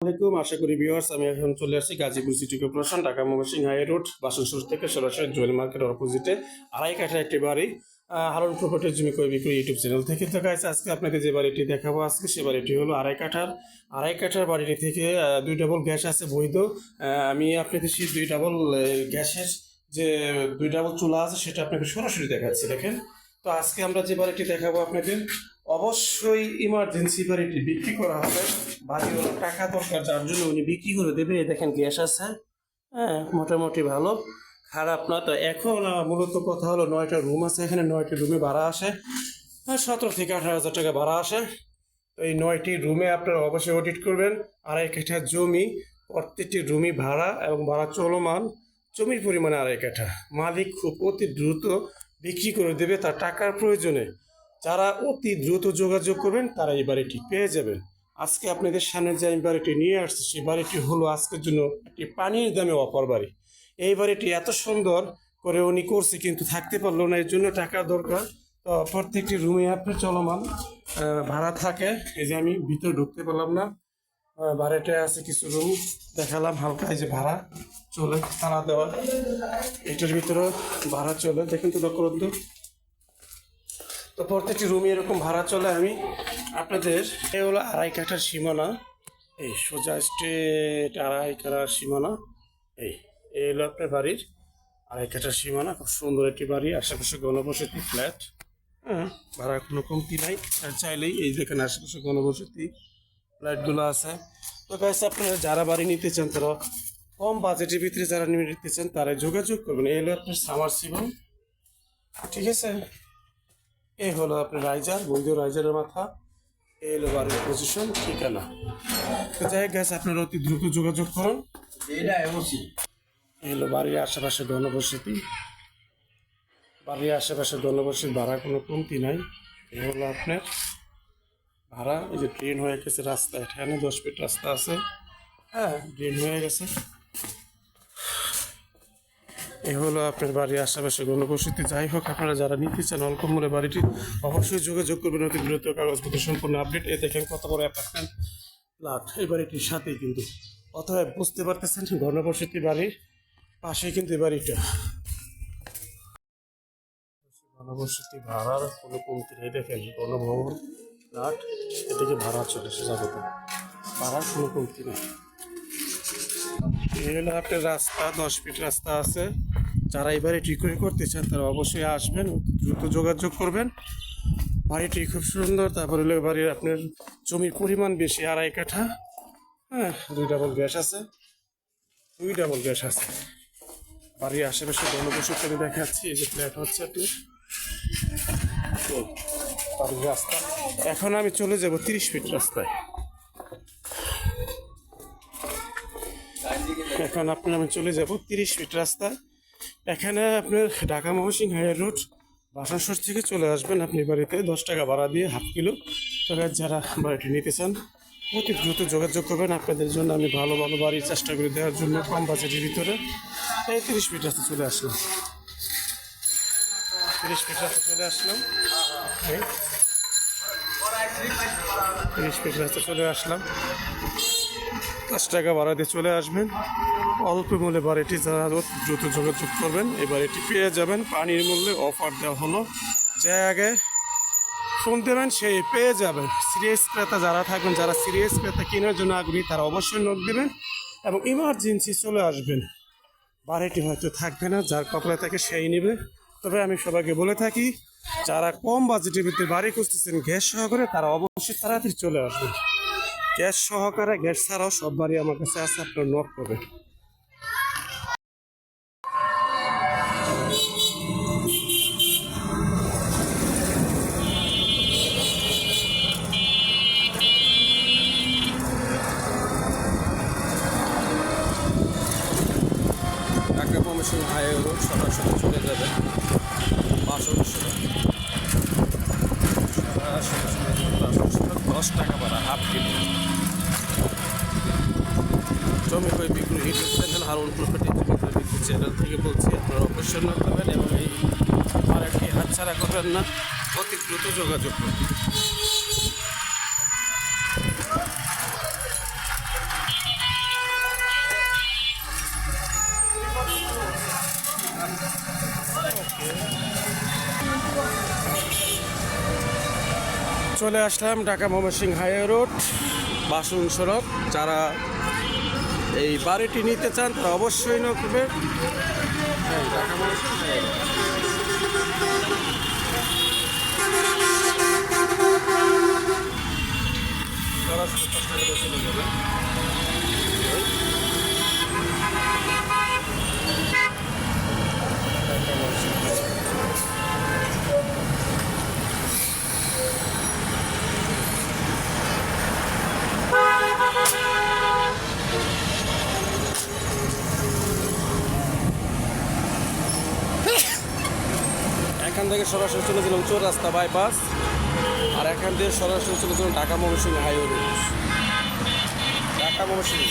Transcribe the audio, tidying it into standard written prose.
আলাইকুম, আশা করি ভিউয়ার্স আমি এখন চলে আসছি Gazipur city corporation Dhaka Mymensingh high road বাসনসুর থেকে সরাসরি জুয়েল মার্কেটের অপোজিটে আড়াই কাঠা একটি বাড়ি হারুন প্রপার্টির জমি ক্রয় বিক্রয় ইউটিউব চ্যানেল থেকে। তো গাইস আজকে আপনাকে যে বাড়িটি দেখাবো আজকে সে বাড়িটি হলো আড়াই কাঠার বাড়িটি থেকে 2 ডাবল গ্যাস আছে বৈধ। আমি আপনাকে সেই 2 ডাবল গ্যাসের যে 2 ডাবল চুলা আছে সেটা আপনাকে সরাসরি দেখাচ্ছি। দেখেন, তো আজকে আমরা যে বাড়িটি দেখাবো আপনাদের অবশ্যই ইমার্জেন্সি বাড়িটি বিক্রি করা হবে। বাড়ি হলো টাকা দরকার, যার জন্য উনি বিক্রি করে দেবে। এই দেখেন গ্যাস আছে, হ্যাঁ মোটামুটি ভালো, খারাপ না। তো এখন মূলত কথা হলো 9টা রুম আছে এখানে, 9টি রুমে ভাড়া আসে 17 থেকে 18,000 টাকা ভাড়া আসে। তো এই 9টি রুমে আপনারা অবশ্যই অডিট করবেন। আড়াই কাঠা জমি, প্রত্যেকটি রুমই ভাড়া এবং ভাড়া চলমান, জমির পরিমাণে আড়াই কাঠা। মালিক খুব অতি দ্রুত বিক্রি করে দেবে তার টাকার প্রয়োজনে। যারা অতি দ্রুত যোগাযোগ করবেন তারা এই বাড়িটি পেয়ে যাবেন। আজকে আপনাদের সামনে যে আমি বাড়িটি নিয়ে আসছি সেই বাড়িটি হলো আজকের জন্য একটি পানির দামে অফার বাড়ি। এই বাড়িটি এত সুন্দর করে উনি করছে কিন্তু থাকতে পারলো না, এর জন্য টাকা দরকার। তো প্রত্যেকটি রুমে আপনার চলমান ভাড়া থাকে। এই যে আমি ভিতরে ঢুকতে পারলাম না, বাড়িটায় আছে কিছু রুম দেখালাম হালকা। এই যে ভাড়া চলে, তালা দেওয়া, এটার ভিতরে ভাড়া চলে, দেখেন তো লক্ষ্য। তো প্রত্যেকটি রুমে এরকম ভাড়া চলে। আমি আপনাদের এই হলো আড়াই কাঠার সীমানা, এই সোজা স্ট্রেট আড়াই কাঠার সীমানা। এই হলো আপনার বাড়ির আড়াই কাঠার সীমানা। খুব সুন্দর একটি বাড়ি, আশেপাশে ঘনবসতি ফ্ল্যাট, হ্যাঁ ভাড়া কোনো কমতি নাই। আর চাইলেই এই দেখেন আশেপাশে ঘনবসতি ফ্ল্যাটগুলো আছে। তো গাইস আপনারা যারা বাড়ি নিতে চান, তারা কম বাজেটের ভিতরে যারা নিতে চান তারা যোগাযোগ করবেন। এই হলো আপনার সামারসিবল, ঠিক আছে। এই হলো আপনার রাইজার, বৈধ রাইজারের মাথা। এই হলো বাড়ির পজিশন, ঠিকানা। তো যাই হোক গ্যাস আপনারা অতি দ্রুত যোগাযোগ করুন। এই হলো বাড়ির আশেপাশে ঘনবসতি, বাড়ির আশেপাশে ঘনবসতির ভাড়া কোনো কমতি নাই। এই হলো আপনার ভাড়া। এই যে ড্রেন হয়ে গেছে রাস্তা, এখানে 10 ফিট রাস্তা আছে, হ্যাঁ ড্রেন হয়ে গেছে। এ হলো আপনার বাড়ির আশেপাশে ঘনবসতি। যাই হোক আপনারা যারা নিতে চান অল্প মূল্যে বাড়িটি অবশ্যই যোগাযোগ করবেন অতি দ্রুত। কাগজপত্র সম্পূর্ণ আপডেট। এ দেখেন কত বড় অ্যাপার্টমেন্ট ফ্ল্যাট এই বাড়িটির সাথেই কিন্তু, অথবা বুঝতে পারতেছেন ঘনবসতি বাড়ির পাশেই কিন্তু এই বাড়িটা। ঘনবসতি ভাড়ার কোনো কমতি নেই। দেখেন গণভবন ফ্ল্যাট, এদিকে ভাড়া চলে যাবে, ভাড়ার কোনো কমতি নেই। এই হলো আপনার রাস্তা, 10 ফিট রাস্তা আছে। যারা এই বাড়িটি ক্রয় করতে চান তারা অবশ্যই আসবেন, দ্রুত যোগাযোগ করবেন। বাড়িটি খুব সুন্দর। তারপরে হলো বাড়ির আপনার জমির পরিমাণ বেশি, আড়াই কাঠা, হ্যাঁ 2 ডাবল গ্যাস আছে, 2 ডাবল গ্যাস আছে। বাড়ির আশেপাশে ঘনবসতি আমি দেখাচ্ছি। এই যে ফ্ল্যাট হচ্ছে আপনার বাড়ির রাস্তা। এখন আমি চলে যাব 30 ফিট রাস্তায়। এখন আমি চলে যাব 30 ফিট রাস্তায়। এখানে আপনার ঢাকা ময়মনসিংহ হাই রোড বাসানসর থেকে চলে আসবেন আপনি বাড়িতে 10 টাকা ভাড়া দিয়ে হাফ কিলো। তবে যারা বাড়িটি নিতে চান অতি দ্রুত যোগাযোগ করবেন। আপনাদের জন্য আমি ভালো ভালো বাড়ির চেষ্টা করে দেওয়ার জন্য কম বাজেটের ভিতরে। এই 30 ফিট রাস্তা চলে আসলাম, 30 ফিট রাস্তা চলে আসলাম, 30 ফিট রাস্তা চলে আসলাম। 10 টাকা ভাড়া দিয়ে চলে আসবেন। অল্প মূল্যে বাড়িটি যারা দ্রুত যোগাযোগ করবেন এই বাড়িটি পেয়ে যাবেন। পানির মূল্যে অফার দেওয়া হলো, যে আগে ফোন দেবেন সেই পেয়ে যাবেন। সিরিয়াস ক্রেতা যারা থাকবেন, যারা সিরিয়াস ক্রেতা কেনার জন্য আগ্রহী তারা অবশ্যই নোট দেবেন এবং ইমার্জেন্সি চলে আসবেন। বাড়িটি হয়তো থাকবে না, যার কপালে থাকে সেই নেবে। তবে আমি সবাইকে বলে থাকি যারা কম বাজেটের ভিতরে বাড়ি খুঁজতেছেন গ্যাস সহকারে তারা অবশ্যই তাড়াতাড়ি চলে আসবেন। গ্যাস সহকারে, গ্যাস ছাড়াও সব বাড়ি আমার কাছে আছে, আপনার নোট করবেন। ঢাকা ময়মনসিংহ হাই রোড সরাসরি চলে যাবেন বাসনসর। 10 টাকা ভাড়া হাফ কিলো। জমি ক্রয় বিক্রয় YouTube channel Harun property channel থেকে বলছি, আপনারা অবশ্যই নোট করবেন এবং এই বাড়িটি হাতছাড়া করবেন না, অতি দ্রুত যোগাযোগ করবেন। চলে আসলাম ঢাকা ময়মনসিংহ হাইওয়ে রোড বাসন সড়ক। যারা এই বাড়িটি নিতে চান তারা অবশ্যই নক করবেন। হ্যাঁ, ঢাকা ময়মনসিংহ হাইওয়ে রোড। সরাসরি কষ্ট করে চলে যাবে। Dhaka Mymensingh highway road. এখান থেকে সরাসরি চলে গেলাম চৌরাস্তা বাইপাস, আর এখান থেকে সরাসরি চলে গেলাম ঢাকা ময়মনসিংহ হাইওয়ে রোড। ঢাকা ময়মনসিংহ